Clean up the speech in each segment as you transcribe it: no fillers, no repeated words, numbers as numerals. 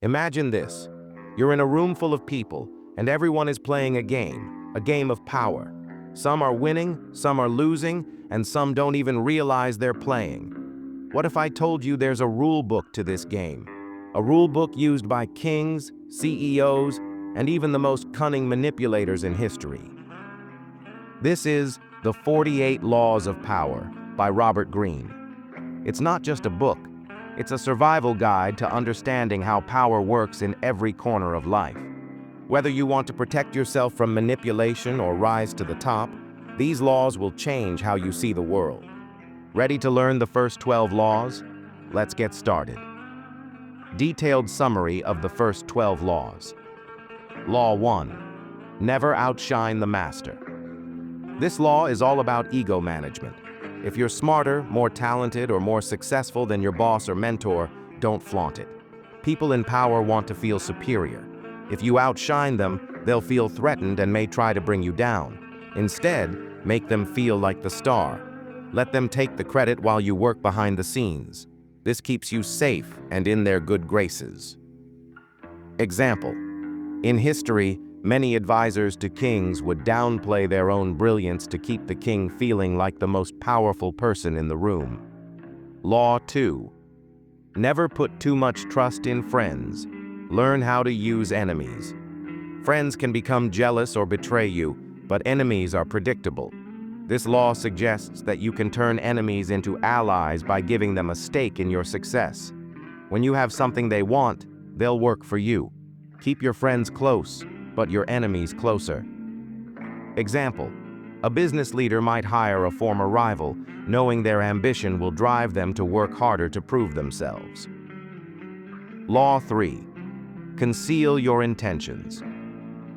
Imagine this. You're in a room full of people, and everyone is playing a game of power. Some are winning, some are losing, and some don't even realize they're playing. What if I told you there's a rule book to this game? A rule book used by kings, CEOs, and even the most cunning manipulators in history. This is The 48 Laws of Power by Robert Greene. It's not just a book, it's a survival guide to understanding how power works in every corner of life. Whether you want to protect yourself from manipulation or rise to the top, these laws will change how you see the world. Ready to learn the first 12 laws? Let's get started. Detailed summary of the first 12 laws. Law 1. Never outshine the master. This law is all about ego management. If you're smarter, more talented, or more successful than your boss or mentor, don't flaunt it. People in power want to feel superior. If you outshine them, they'll feel threatened and may try to bring you down. Instead, make them feel like the star. Let them take the credit while you work behind the scenes. This keeps you safe and in their good graces. Example. In history, many advisors to kings would downplay their own brilliance to keep the king feeling like the most powerful person in the room. Law 2. Never put too much trust in friends. Learn how to use enemies. Friends can become jealous or betray you, but enemies are predictable. This law suggests that you can turn enemies into allies by giving them a stake in your success. When you have something they want, they'll work for you. Keep your friends close, but your enemies closer. Example. A business leader might hire a former rival, knowing their ambition will drive them to work harder to prove themselves. Law 3. Conceal your intentions.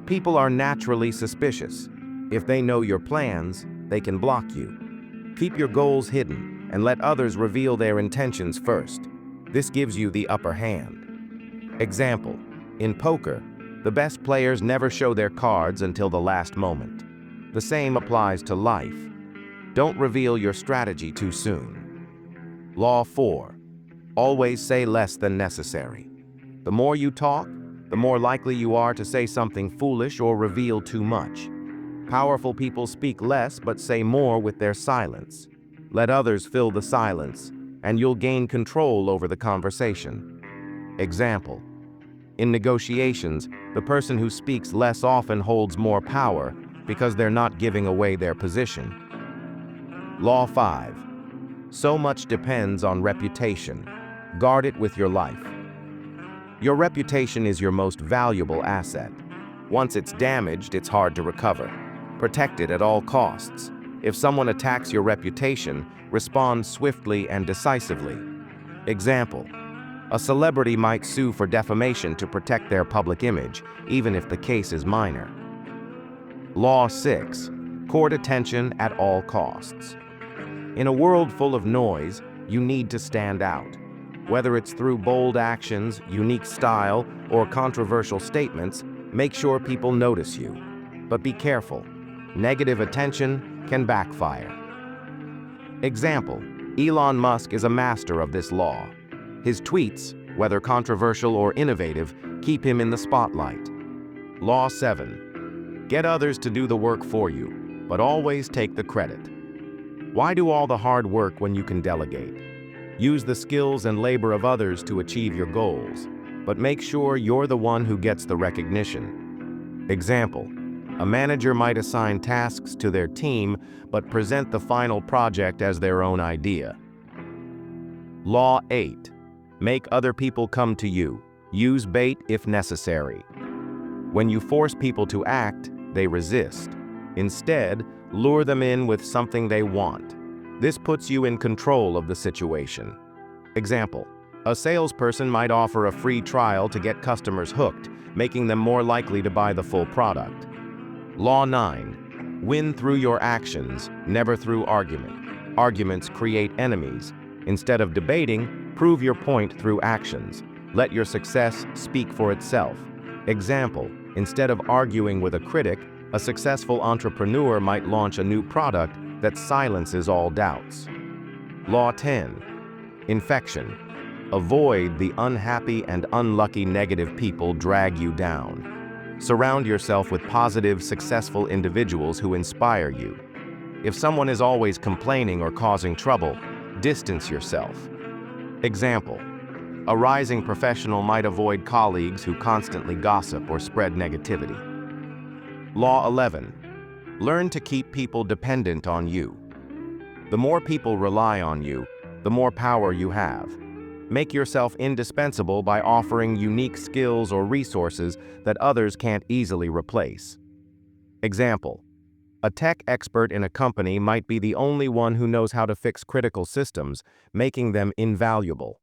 People are naturally suspicious. If they know your plans, they can block you. Keep your goals hidden and let others reveal their intentions first. This gives you the upper hand. Example. In poker, the best players never show their cards until the last moment. The same applies to life. Don't reveal your strategy too soon. Law 4. Always say less than necessary. The more you talk, the more likely you are to say something foolish or reveal too much. Powerful people speak less but say more with their silence. Let others fill the silence, and you'll gain control over the conversation. Example. In negotiations, the person who speaks less often holds more power because they're not giving away their position. Law 5. So much depends on reputation. Guard it with your life. Your reputation is your most valuable asset. Once it's damaged, it's hard to recover. Protect it at all costs. If someone attacks your reputation, respond swiftly and decisively. Example. A celebrity might sue for defamation to protect their public image, even if the case is minor. Law 6. Court attention at all costs. In a world full of noise, you need to stand out. Whether it's through bold actions, unique style, or controversial statements, make sure people notice you. But be careful. Negative attention can backfire. Example. Elon Musk is a master of this law. His tweets, whether controversial or innovative, keep him in the spotlight. Law 7. Get others to do the work for you, but always take the credit. Why do all the hard work when you can delegate? Use the skills and labor of others to achieve your goals, but make sure you're the one who gets the recognition. Example. A manager might assign tasks to their team, but present the final project as their own idea. Law 8. Make other people come to you. Use bait if necessary. When you force people to act, they resist. Instead, lure them in with something they want. This puts you in control of the situation. Example. A salesperson might offer a free trial to get customers hooked, making them more likely to buy the full product. Law 9. Win through your actions, never through argument. Arguments create enemies. Instead of debating, prove your point through actions. Let your success speak for itself. Example. Instead of arguing with a critic, a successful entrepreneur might launch a new product that silences all doubts. Law 10. Infection. Avoid the unhappy and unlucky negative people drag you down. Surround yourself with positive, successful individuals who inspire you. If someone is always complaining or causing trouble, distance yourself. Example: a rising professional might avoid colleagues who constantly gossip or spread negativity. Law 11. Learn to keep people dependent on you. The more people rely on you, the more power you have. Make yourself indispensable by offering unique skills or resources that others can't easily replace. Example: a tech expert in a company might be the only one who knows how to fix critical systems, making them invaluable.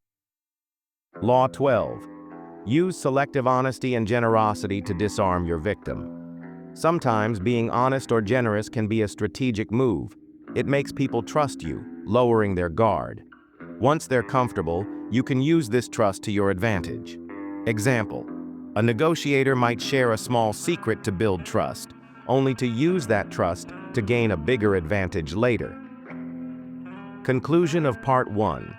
Law 12. Use selective honesty and generosity to disarm your victim. Sometimes being honest or generous can be a strategic move. It makes people trust you, lowering their guard. Once they're comfortable, you can use this trust to your advantage. Example: a negotiator might share a small secret to build trust, only to use that trust to gain a bigger advantage later. Conclusion of Part 1.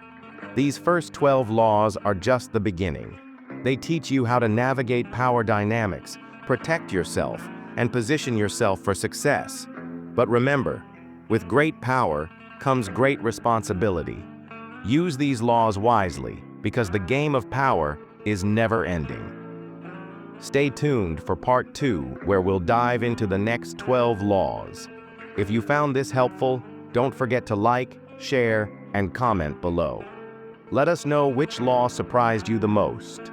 These first 12 laws are just the beginning. They teach you how to navigate power dynamics, protect yourself, and position yourself for success. But remember, with great power comes great responsibility. Use these laws wisely, because the game of power is never ending. Stay tuned for Part 2, where we'll dive into the next 12 laws. If you found this helpful, don't forget to like, share, and comment below. Let us know which law surprised you the most.